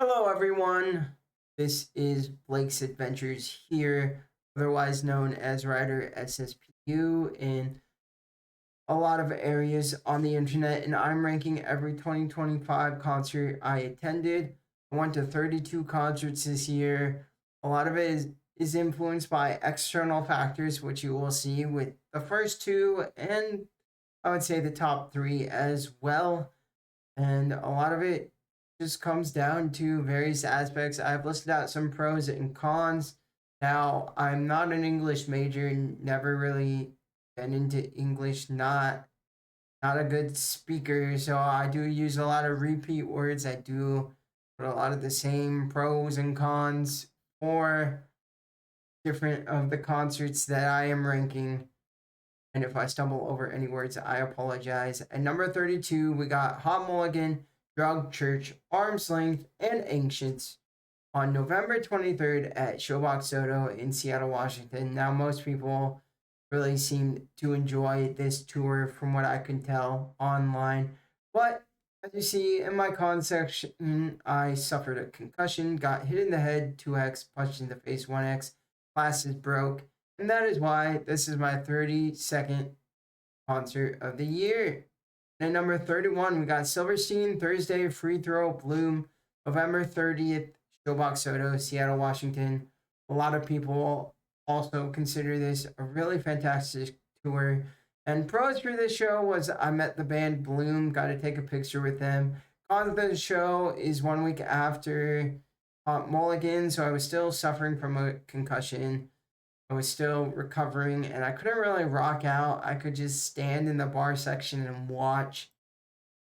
Hello, everyone. This is Blake's Adventures here, otherwise known as Writer SSPU, in a lot of areas on the internet. And I'm ranking every 2025 concert I attended. I went to 32 concerts this year. A lot of it is influenced by external factors, which you will see with the first two, and I would say the top three as well. And a lot of it just comes down to various aspects. I've listed out some pros and cons. Now, I'm not an English major and never really been into English, not a good speaker, so I do use a lot of repeat words. I do put a lot of the same pros and cons for different of the concerts that I am ranking. And if I stumble over any words, I apologize. At number 32, we got Hot Mulligan, Drug Church, Arm's Length, and Ancients on November 23rd at Showbox Soto in Seattle, Washington. Now, most people really seem to enjoy this tour from what I can tell online. But as you see in my con section, I suffered a concussion, got hit in the head 2x, punched in the face 1x, glasses broke, and that is why this is my 32nd concert of the year. And at number 31, we got Silverstein, Thursday, Free Throw, Bloom, November 30th, Showbox Soto, Seattle, Washington. A lot of people also consider this a really fantastic tour. And pros for this show was I met the band Bloom, got to take a picture with them. Cons of the show is 1 week after Mulligan, so I was still suffering from a concussion. I was still recovering and I couldn't really rock out. I could just stand in the bar section and watch.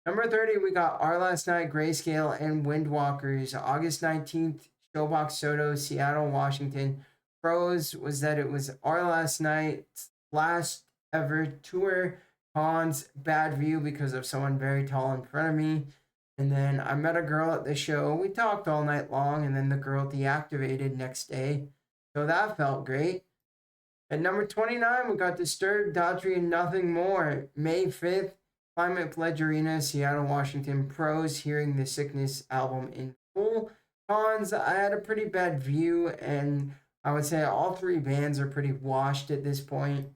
Number 30, we got Our Last Night, Grayscale, and Windwalkers, August 19th, Showbox Soto, Seattle, Washington. Pros was that it was Our Last Night's last ever tour. Cons, bad view because of someone very tall in front of me. And then I met a girl at the show. We talked all night long, and then the girl deactivated next day. So that felt great. At number 29, we got Disturbed, Daughtry, and Nothing More. May 5th, Climate Pledge Arena, Seattle, Washington. Pros, hearing the Sickness album in full. Cons, I had a pretty bad view, and I would say all three bands are pretty washed at this point.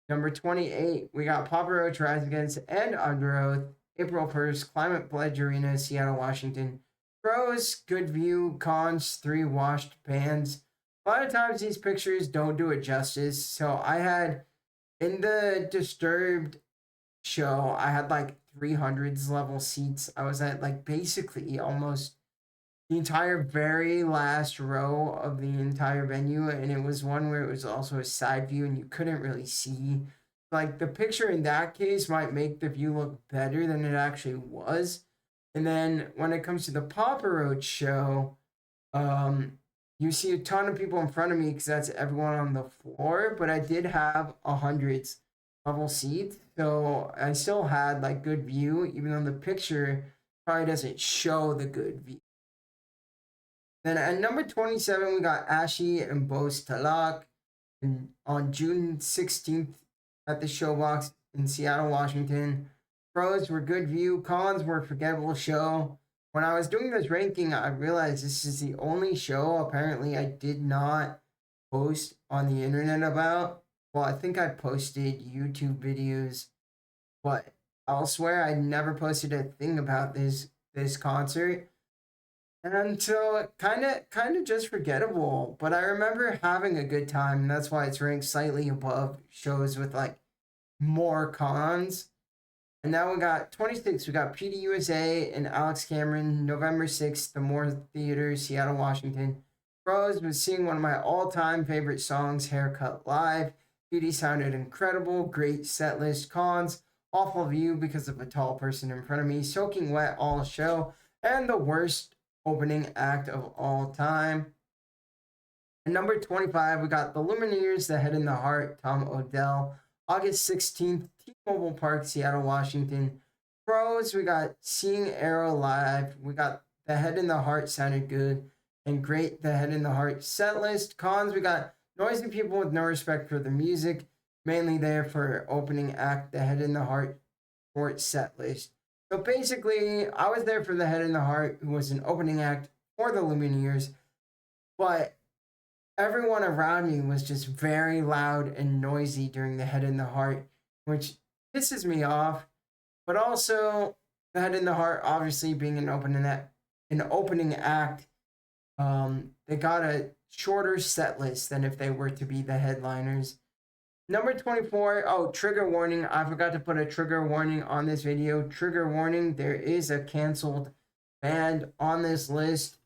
Number 28, we got Papa Roach, Rise Against, and Under Oath. April 1st, Climate Pledge Arena, Seattle, Washington. Pros, good view. Cons, three washed bands. A lot of times these pictures don't do it justice. So I had in the Disturbed show, I had like 300s level seats. I was at like basically almost the entire very last row of the entire venue, and it was one where it was also a side view and you couldn't really see. Like the picture in that case might make the view look better than it actually was. And then when it comes to the Papa Roach show, um, you see a ton of people in front of me because that's everyone on the floor, but I did have hundreds level seats, so I still had like good view, even though the picture probably doesn't show the good view. Then at number 27, we got Ashy and Bose Talak and on June 16th at the Showbox in Seattle, Washington. Pros were good view, cons were forgettable show. When I was doing this ranking, I realized this is the only show apparently I did not post on the internet about. Well, I think I posted YouTube videos, but I'll swear I never posted a thing about this concert. And so kind of just forgettable, but I remember having a good time, and that's why it's ranked slightly above shows with like more cons. And now we got 26. We got PDUSA and Alex Cameron, November 6th, the Moore Theater, Seattle, Washington. Pros was seeing one of my all-time favorite songs, Haircut Live. PD sounded incredible, great set list. Cons, awful view because of a tall person in front of me, soaking wet all show, and the worst opening act of all time. And number 25, we got the Lumineers, The Head and the Heart, Tom Odell. August 16th, T-Mobile Park, Seattle, Washington. Pros, we got Seeing Arrow live. We got The Head and the Heart sounded good and great. The Head and the Heart set list. Cons, we got noisy people with no respect for the music, mainly there for opening act. The Head and the Heart short set list. So basically, I was there for The Head and the Heart, who was an opening act for the Lumineers, but everyone around me was just very loud and noisy during the Head and the Heart, which pisses me off. But also, the Head and the Heart, obviously being an opening act, they got a shorter set list than if they were to be the headliners. Number 24. Oh, trigger warning. I forgot to put a trigger warning on this video. Trigger warning. There is a canceled band on this list.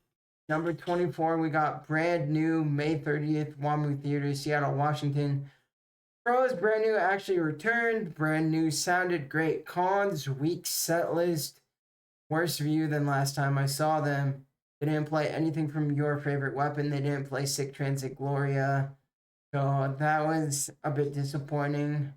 Number 24, we got Brand New, May 30th, WAMU Theater, Seattle, Washington. Pros, Brand New actually returned. Brand New sounded great. Cons, weak set list. Worse view than last time I saw them. They didn't play anything from Your Favorite Weapon. They didn't play Sick Transit Gloria. So that was a bit disappointing.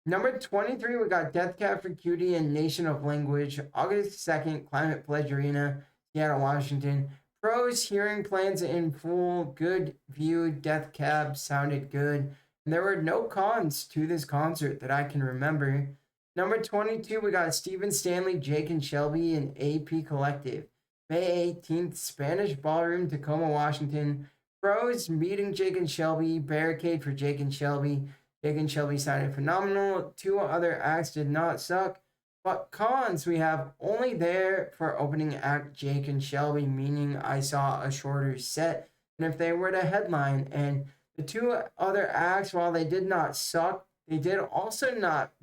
Number 23, we got Death Cab for Cutie and Nation of Language, August 2nd, Climate Pledge Arena, Seattle, Washington. Pros, hearing plans in full, good view, Death Cab sounded good. And there were no cons to this concert that I can remember. Number 22, we got Stephen Stanley, Jake and Shelby, and AP Collective. May 18th, Spanish Ballroom, Tacoma, Washington. Pros, meeting Jake and Shelby, barricade for Jake and Shelby. Jake and Shelby sounded phenomenal. Two other acts did not suck. But cons, we have only there for opening act Jake and Shelby, meaning I saw a shorter set than if they were to headline. And the two other acts, while they did not suck, they did also not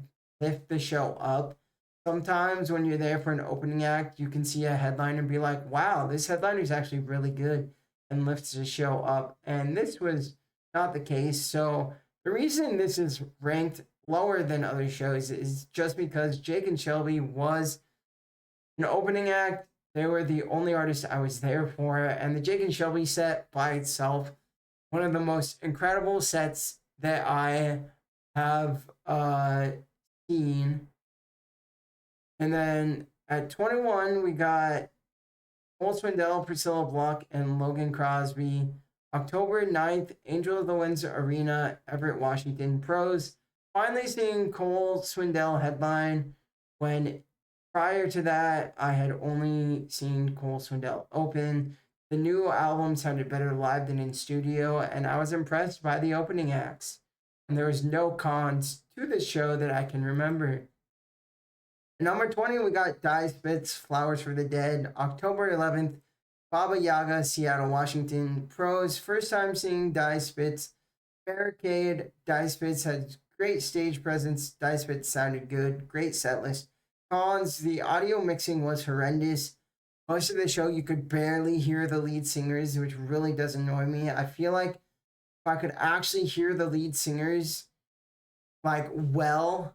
lift the show up. Sometimes when you're there for an opening act, you can see a headliner and be like, wow, this headliner is actually really good and lifts the show up. And this was not the case. So the reason this is ranked lower than other shows is just because Jake and Shelby was an opening act. They were the only artist I was there for. And the Jake and Shelby set by itself, one of the most incredible sets that I have seen. And then at 21, we got Cole Swindell, Priscilla Block, and Logan Crosby. October 9th, Angel of the Winds Arena, Everett, Washington. Pros, finally seeing Cole Swindell headline when prior to that, I had only seen Cole Swindell open. The new album sounded better live than in studio, and I was impressed by the opening acts. And there was no cons to this show that I can remember. Number 20, we got Die Spitz, Flowers for the Dead, October 11th, Baba Yaga, Seattle, Washington. Pros, first time seeing Die Spitz. Barricade, Die Spitz had great stage presence. Die Spitz sounded good, great set list. Cons, the audio mixing was horrendous. Most of the show, you could barely hear the lead singers, which really does annoy me. I feel like if I could actually hear the lead singers, like, well,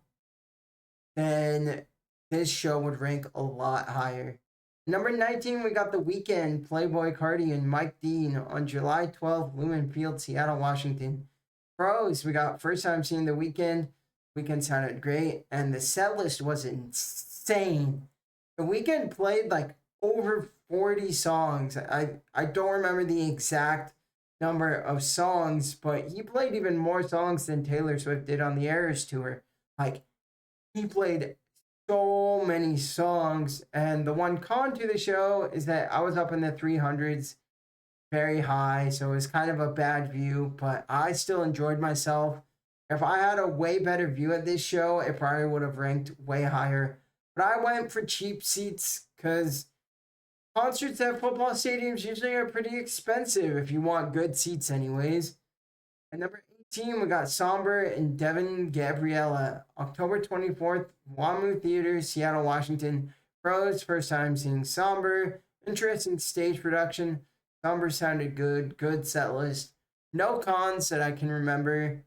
then this show would rank a lot higher. Number 19, we got The Weeknd, Playboy Cardi, and Mike Dean on July 12th, Lumen Field, Seattle, Washington. Pros, we got first time seeing The Weeknd. Weeknd sounded great, and the set list was insane. The Weeknd played like over 40 songs. I don't remember the exact number of songs, but he played even more songs than Taylor Swift did on the Eras tour. Like, he played so many songs, and the one con to the show is that I was up in the 300s, very high, so it was kind of a bad view, but I still enjoyed myself. If I had a way better view at this show, it probably would have ranked way higher. But I went for cheap seats because concerts at football stadiums usually are pretty expensive if you want good seats anyways. And number 18, we got Somber and Devin Gabriella. October 24th, WAMU Theater, Seattle, Washington. Pros, first time seeing Somber. Interesting stage production. Somber sounded good set list. No cons that I can remember.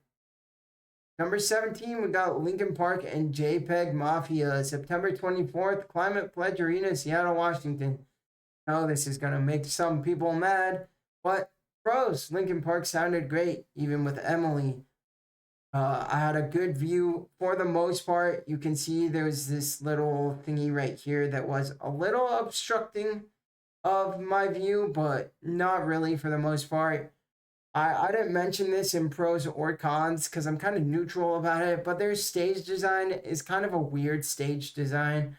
Number 17, we got Linkin Park and JPEG Mafia. September 24th, Climate Pledge Arena, Seattle, Washington. Oh, this is going to make some people mad, but pros, Linkin Park sounded great, even with Emily. I had a good view for the most part. You can see there's this little thingy right here that was a little obstructing of my view, but not really for the most part. I didn't mention this in pros or cons because I'm kind of neutral about it, but their stage design is kind of a weird stage design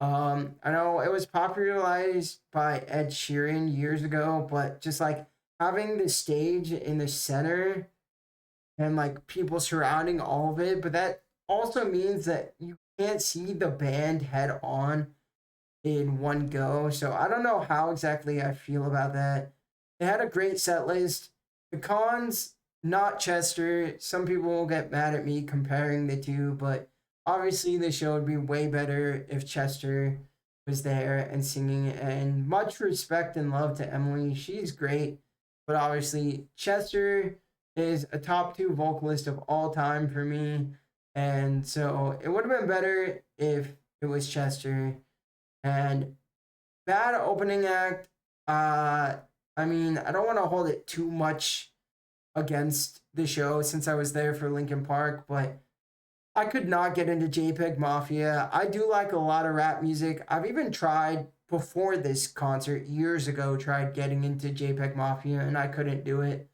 I know it was popularized by Ed Sheeran years ago, but just like having the stage in the center and like people surrounding all of it, but that also means that you can't see the band head on in one go. So I don't know how exactly I feel about that. They had a great set list. The cons, not Chester. Some people will get mad at me comparing the two, but obviously the show would be way better if Chester was there and singing. And much respect and love to Emily. She's great. But obviously, Chester is a top two vocalist of all time for me. And so it would have been better if it was Chester. And bad opening act. Uh, I mean, I don't want to hold it too much against the show since I was there for Linkin Park, but I could not get into JPEG Mafia. I do like a lot of rap music. I've even tried before this concert years ago, tried getting into JPEG Mafia, and I couldn't do it.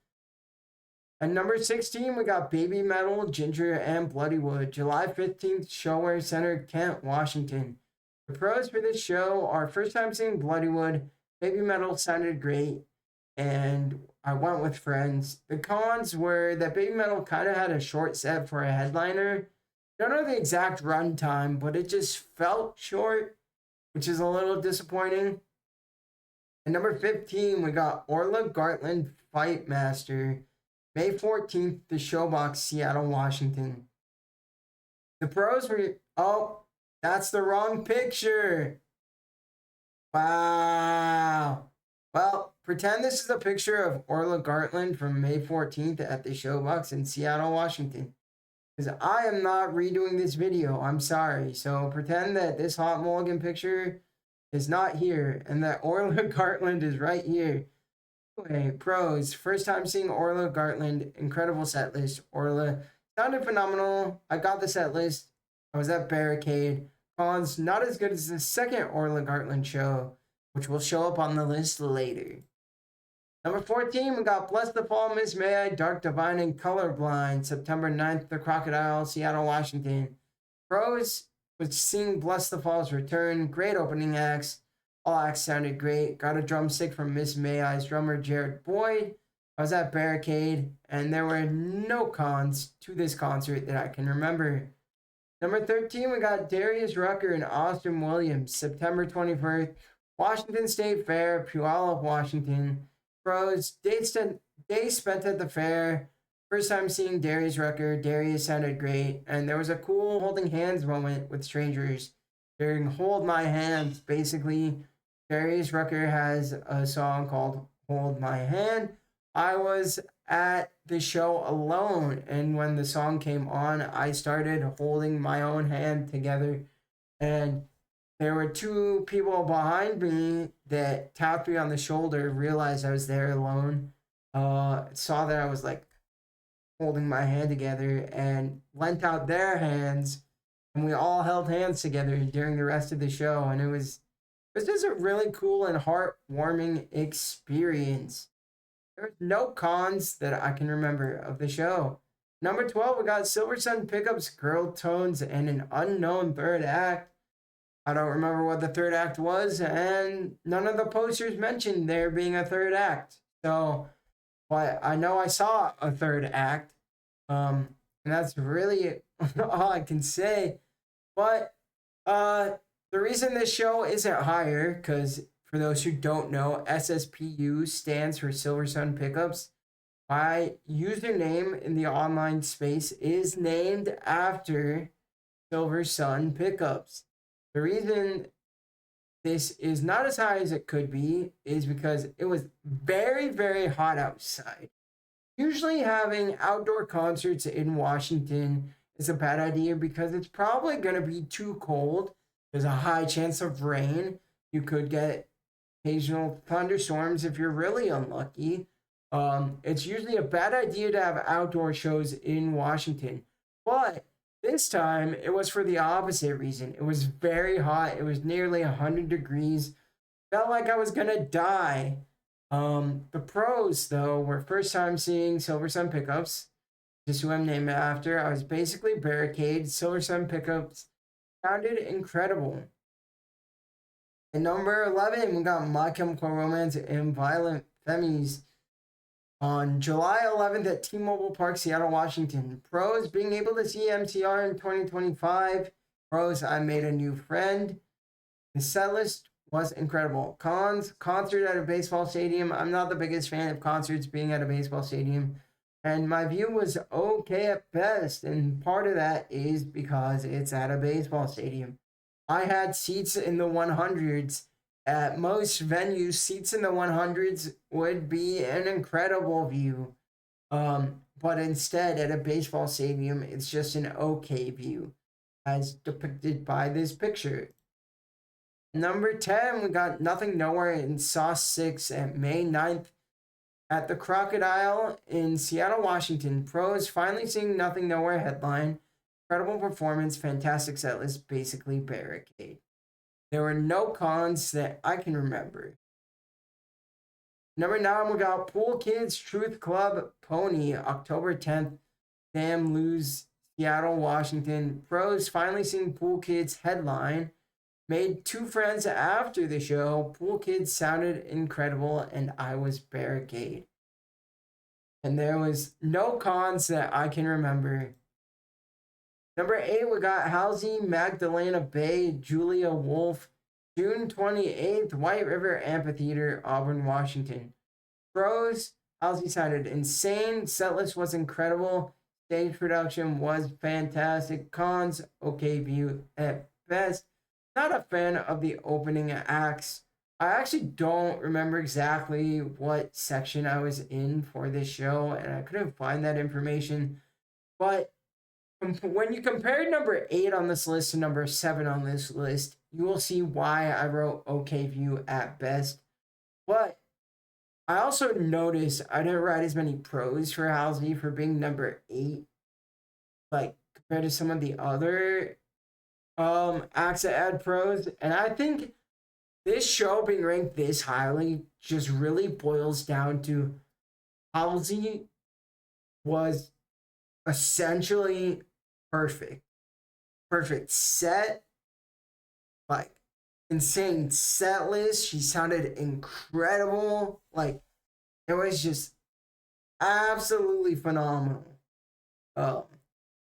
At number 16, we got Baby Metal, Ginger, and Bloodywood. July 15th, Showware Center, Kent, Washington. The pros for this show are first time seeing Bloodywood, Baby Metal sounded great, and I went with friends. The cons were that Baby Metal kind of had a short set for a headliner. Don't know the exact runtime, but it just felt short, which is a little disappointing. At number 15, we got Orla Gartland Fight Master, May 14th, the Showbox, Seattle, Washington. The pros were, oh, that's the wrong picture. Wow. Well, pretend this is a picture of Orla Gartland from May 14th at the Showbox in Seattle, Washington. Because I am not redoing this video. I'm sorry. So pretend that this Hot Mulligan picture is not here and that Orla Gartland is right here. Anyway, pros. First time seeing Orla Gartland. Incredible set list. Orla sounded phenomenal. I got the set list. I was at Barricade. Cons, not as good as the second Orla Gartland show, which will show up on the list later. Number 14, we got Bless the Fall, Miss May I, Dark Divine, and Colorblind, September 9th, The Crocodile, Seattle, Washington. Pros was seeing Bless the Fall's return. Great opening acts. All acts sounded great. Got a drumstick from Miss May I's drummer, Jared Boyd. I was at Barricade, and there were no cons to this concert that I can remember. Number 13, we got Darius Rucker and Austin Williams, September 21st, Washington State Fair, Puyallup, Washington. Pros, day spent at the fair. First time seeing Darius Rucker. Darius sounded great, and there was a cool holding hands moment with strangers during Hold My Hand. Basically, Darius Rucker has a song called Hold My Hand. I was at the show alone, and when the song came on, I started holding my own hand together, and there were two people behind me that tapped me on the shoulder, realized I was there alone, saw that I was like holding my hand together, and lent out their hands, and we all held hands together during the rest of the show, and it was just a really cool and heartwarming experience. There's no cons that I can remember of the show. Number 12, we got Silver Sun Pickups, Girl Tones, and an unknown third act. I don't remember what the third act was, and none of the posters mentioned there being a third act. So, but I know I saw a third act, and that's really all I can say. But the reason this show isn't higher, because for those who don't know, SSPU stands for Silver Sun Pickups. My username in the online space is named after Silver Sun Pickups. The reason this is not as high as it could be is because it was very, very hot outside. Usually, having outdoor concerts in Washington is a bad idea because it's probably going to be too cold. There's a high chance of rain. You could get occasional thunderstorms if you're really unlucky. It's usually a bad idea to have outdoor shows in Washington. But this time, it was for the opposite reason. It was very hot. It was nearly 100 degrees. Felt like I was going to die. The pros, though, were first time seeing Silver Sun Pickups, just who I'm named after. I was basically Barricade. Silver Sun Pickups sounded incredible. At number 11, we got My Chemical Romance and Violent Femmes. On July 11th at T-Mobile Park, Seattle, Washington. Pros, being able to see MCR in 2025. Pros, I made a new friend. The set list was incredible. Cons, concert at a baseball stadium. I'm not the biggest fan of concerts being at a baseball stadium. And my view was okay at best. And part of that is because it's at a baseball stadium. I had seats in the 100s. At most venues, seats in the 100s would be an incredible view. But instead, at a baseball stadium, it's just an okay view, as depicted by this picture. Number 10, we got Nothing Nowhere in Saw 6 at May 9th at the Crocodile in Seattle, Washington. Pros, finally seeing Nothing Nowhere headline. Incredible performance, fantastic set list, basically barricade. There were no cons that I can remember. Number 9, we got Pool Kids Truth Club Pony, October 10th, Sam Lose, Seattle, Washington. Pros, finally seeing Pool Kids headline. Made 2 friends after the show. Pool Kids sounded incredible, and I was barricade. And there was no cons that I can remember. Number 8, we got Halsey, Magdalena Bay, Julia Wolf, June 28th, White River Amphitheater, Auburn, Washington. Pros, Halsey sounded insane. Setlist was incredible. Stage production was fantastic. Cons, okay view at best. Not a fan of the opening acts. I actually don't remember exactly what section I was in for this show, and I couldn't find that information. But when you compare number 8 on this list to number 7 on this list, you will see why I wrote okay view at best. But I also noticed I didn't write as many pros for Halsey for being number 8, like compared to some of the other acts that add pros. And I think this show being ranked this highly just really boils down to Halsey was essentially perfect. Perfect set, like insane set list. She sounded incredible. Like it was just absolutely phenomenal. Um,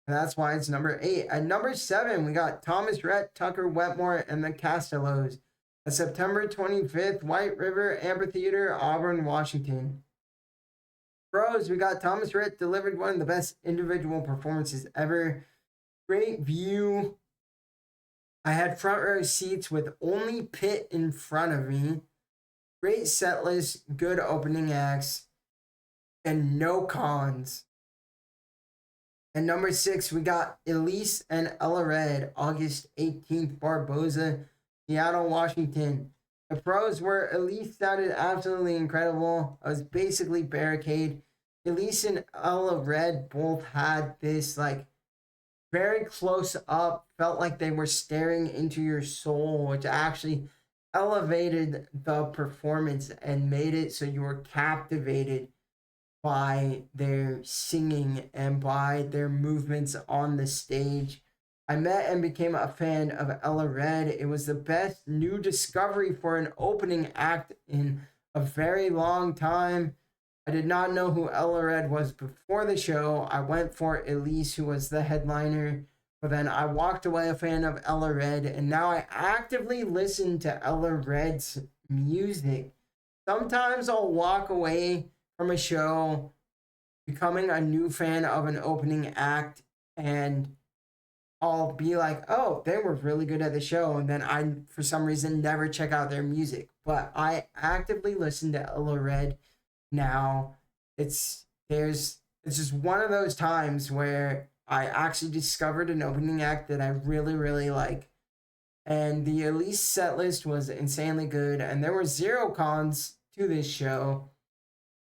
and that's why it's number 8. At number 7, we got Thomas Rhett, Tucker Wetmore, and the Castellos. At September 25th, White River Amphitheater, Auburn, Washington. Pros, we got Thomas Rhett delivered one of the best individual performances ever. Great view. I had front row seats with only pit in front of me. Great set list, good opening acts, and no cons. And number 6, we got Elise and Ella Red, August 18th, Barboza, Seattle, Washington. The pros were Elise sounded absolutely incredible. I was basically barricade. Elise and Ella Red both had this like very close up, felt like they were staring into your soul, which actually elevated the performance and made it so you were captivated by their singing and by their movements on the stage. I met and became a fan of Ella Red. It was the best new discovery for an opening act in a very long time. I did not know who Ella Red was before the show. I went for Elise, who was the headliner, but then I walked away a fan of Ella Red, and now I actively listen to Ella Red's music. Sometimes I'll walk away from a show becoming a new fan of an opening act, and I'll be like, oh, they were really good at the show, and then I for some reason never check out their music. But I actively listen to Ella Red now. It's just one of those times where I actually discovered an opening act that I really, really like. And the Elise set list was insanely good, and there were 0 cons to this show.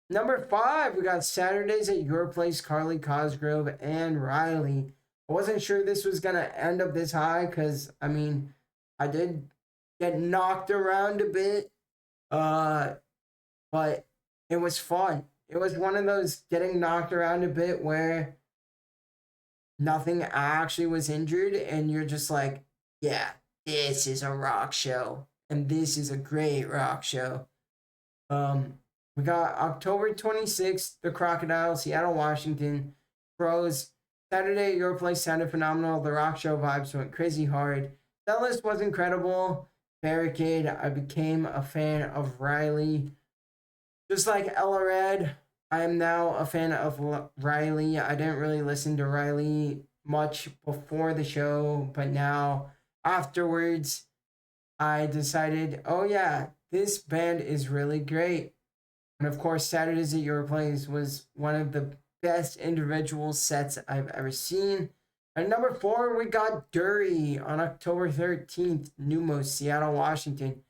Number 5, we got Saturdays at Your Place, Carly Cosgrove and Riley. I wasn't sure this was going to end up this high because, I mean, I did get knocked around a bit, but it was fun. It was one of those getting knocked around a bit where nothing actually was injured, and you're just like, yeah, this is a rock show. and this is a great rock show. We got October 26th, The Crocodile, Seattle, Washington. Pros, Saturday, Your Place sounded phenomenal. The rock show vibes went crazy hard. That list was incredible. Barricade, I became a fan of Riley. Just like Ella Red, I am now a fan of Riley. I didn't really listen to Riley much before the show, but now afterwards, I decided, oh yeah, this band is really great. And of course, Saturdays at Your Place was one of the best individual sets I've ever seen. At number 4, we got Dury on October 13th, Numos, Seattle, Washington.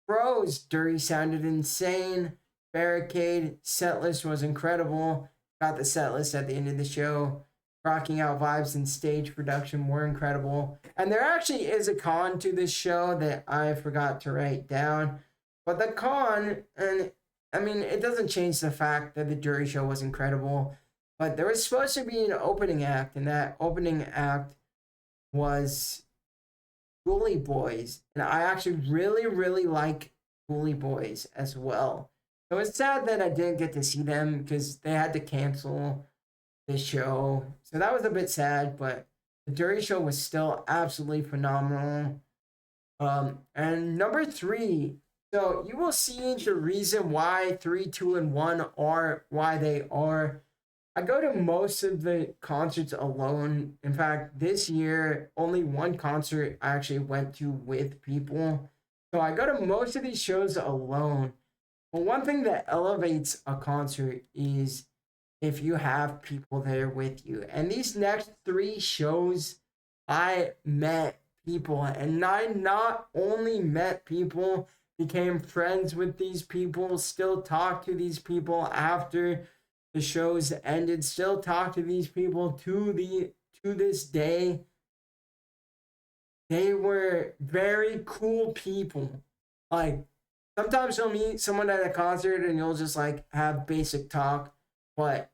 Pros, Dury sounded insane. Barricade, setlist was incredible. Got the setlist at the end of the show. Rocking out vibes and stage production were incredible. And there actually is a con to this show that I forgot to write down. But the con, and I mean, it doesn't change the fact that the Dury show was incredible. But there was supposed to be an opening act, and that opening act was Ghoulie Boys. And I actually really, really like Ghoulie Boys as well. So it's sad that I didn't get to see them because they had to cancel the show. So that was a bit sad, but the Dury show was still absolutely phenomenal. And number 3, so you will see the reason why 3, 2, and 1 are why they are. I go to most of the concerts alone. In fact, this year, only one concert I actually went to with people. So I go to most of these shows alone. But one thing that elevates a concert is if you have people there with you. And these next 3 shows, I met people. And I not only met people, became friends with these people, still talk to these people after the shows ended, still talk to these people to this day. They were very cool people. Like, sometimes you'll meet someone at a concert and you'll just like have basic talk, but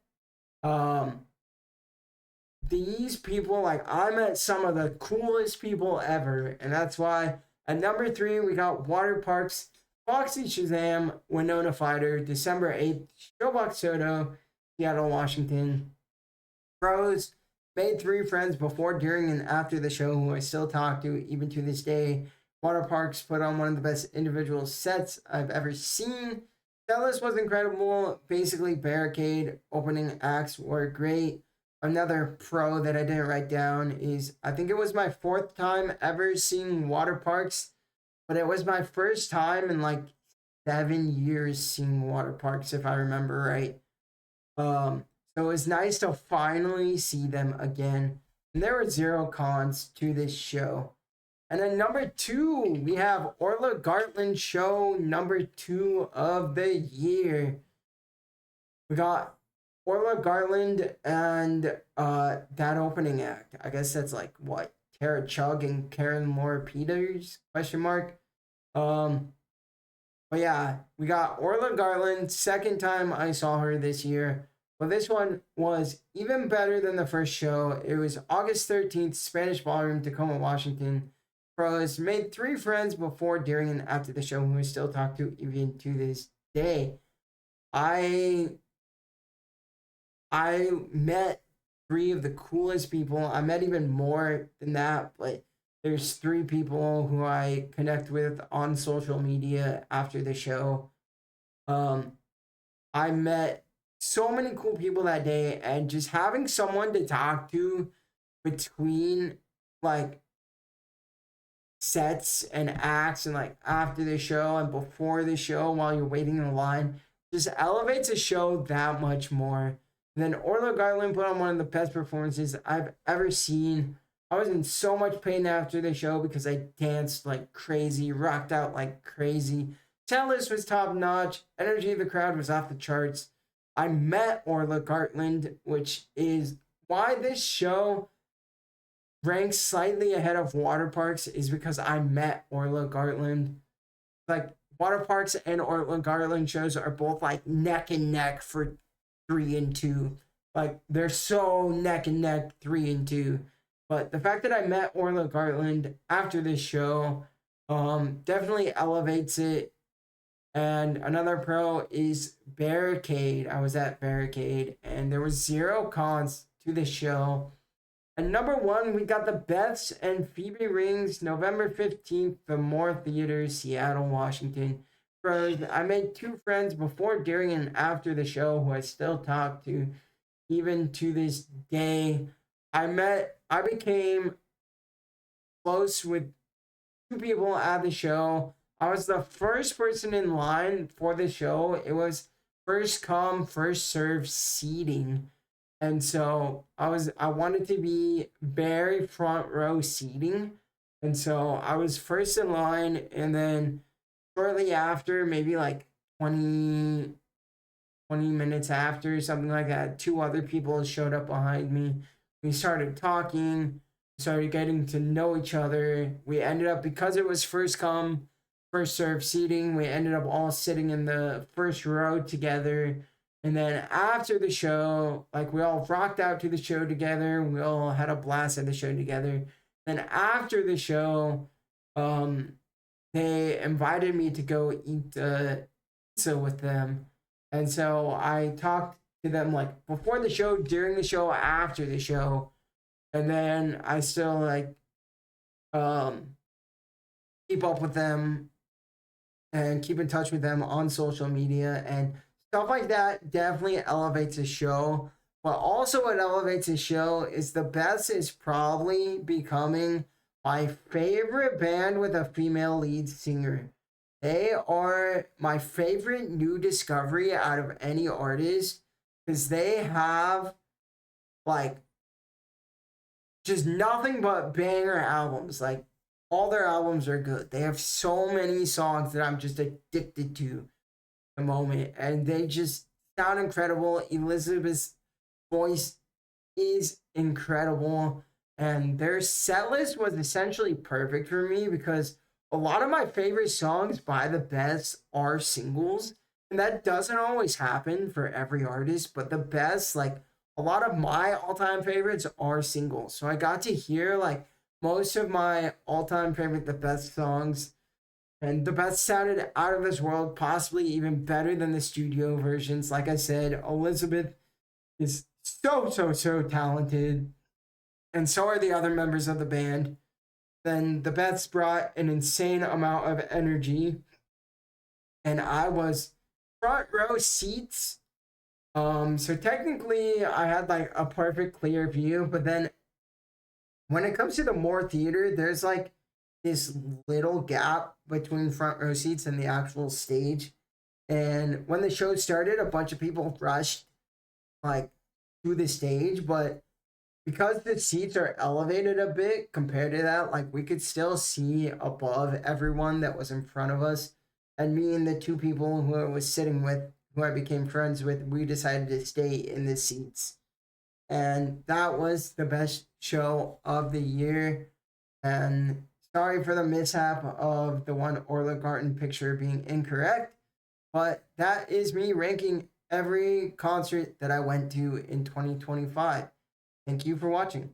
these people, like, I met some of the coolest people ever, and that's why at number 3 we got Water Parks, Foxy Shazam, Winona Fighter, December 8th, Showbox Soto, Seattle, Washington. Pros, made 3 friends before, during, and after the show who I still talk to even to this day. Water Parks put on one of the best individual sets I've ever seen. Dallas was incredible. Basically, Barricade opening acts were great. Another pro that I didn't write down is I think it was my 4th time ever seeing Water Parks, but it was my first time in like 7 years seeing Water Parks, if I remember right. So it was nice to finally see them again. And there were 0 cons to this show. And then number 2, we have Orla Gartland show number 2 of the year. We got Orla Gartland and that opening act. I guess that's like what, Tara Chug and Karen Moore Peters? Question mark. But yeah, we got Orla Gartland. 2nd time I saw her this year. But this one was even better than the first show. It was August 13th, Spanish Ballroom, Tacoma, Washington. Pros, made 3 friends before, during, and after the show who we still talk to even to this day. I met 3 of the coolest people. I met even more than that, but there's 3 people who I connect with on social media after the show. I met so many cool people that day, and just having someone to talk to between like sets and acts and like after the show and before the show while you're waiting in line just elevates a show that much more. And then Orla Gartland put on one of the best performances I've ever seen. I was in so much pain after the show because I danced like crazy, rocked out like crazy. Cellist was top notch. Energy of the crowd was off the charts. I met Orla Gartland, which is why this show ranks slightly ahead of Water Parks, is because I met Orla Gartland. Like, Water Parks and Orla Gartland shows are both like neck and neck for 3 and 2. Like, they're so neck and neck 3 and 2. But the fact that I met Orla Gartland after this show Definitely elevates it. And another pro is Barricade. I was at Barricade, and there was zero cons to the show. And number one, we got the Beths and Phoebe Rings, November 15th, the Moore Theater, Seattle, Washington. I made two friends before, during, and after the show who I still talk to, even to this day. I became close with two people at the show. I was the first person in line for the show. It was first come, first serve seating. And so I wanted to be very front row seating. And so I was first in line, and then shortly after, maybe like 20 minutes after, something like that, two other people showed up behind me. We started talking, started getting to know each other. We ended up, because it was first come, first serve seating, we ended up all sitting in the first row together. And then after the show, like, we all rocked out to the show together. We all had a blast at the show together. Then after the show, um, they invited me to go eat pizza with them. And so I talked to them, like, before the show, during the show, after the show. And then I still, like, um, keep up with them and keep in touch with them on social media, and stuff like that definitely elevates a show. But also, what elevates a show is the Beths is probably becoming my favorite band with a female lead singer. They are my favorite new discovery out of any artist, because they have, like, just nothing but banger albums. Like, all their albums are good. They have so many songs that I'm just addicted to the moment, and they just sound incredible. Elizabeth's voice is incredible, and their set list was essentially perfect for me, because a lot of my favorite songs by the Beths are singles, and that doesn't always happen for every artist. But the Beths, like, a lot of my all-time favorites are singles, so I got to hear, like, most of my all-time favorite the Beths songs, and the Beths sounded out of this world, possibly even better than the studio versions. Like I said, Elizabeth is so talented, and so are the other members of the band. Then the Beths brought an insane amount of energy, and I was front row seats. So technically, I had, like, a perfect clear view, but then when it comes to the Moore Theater, there's, like, this little gap between front row seats and the actual stage. And when the show started, a bunch of people rushed, like, to the stage, but because the seats are elevated a bit compared to that, like, we could still see above everyone that was in front of us. And me and the two people who I was sitting with, who I became friends with, we decided to stay in the seats. And that was the best show of the year. And sorry for the mishap of the one Orla Garten picture being incorrect, but that is me ranking every concert that I went to in 2025. Thank you for watching.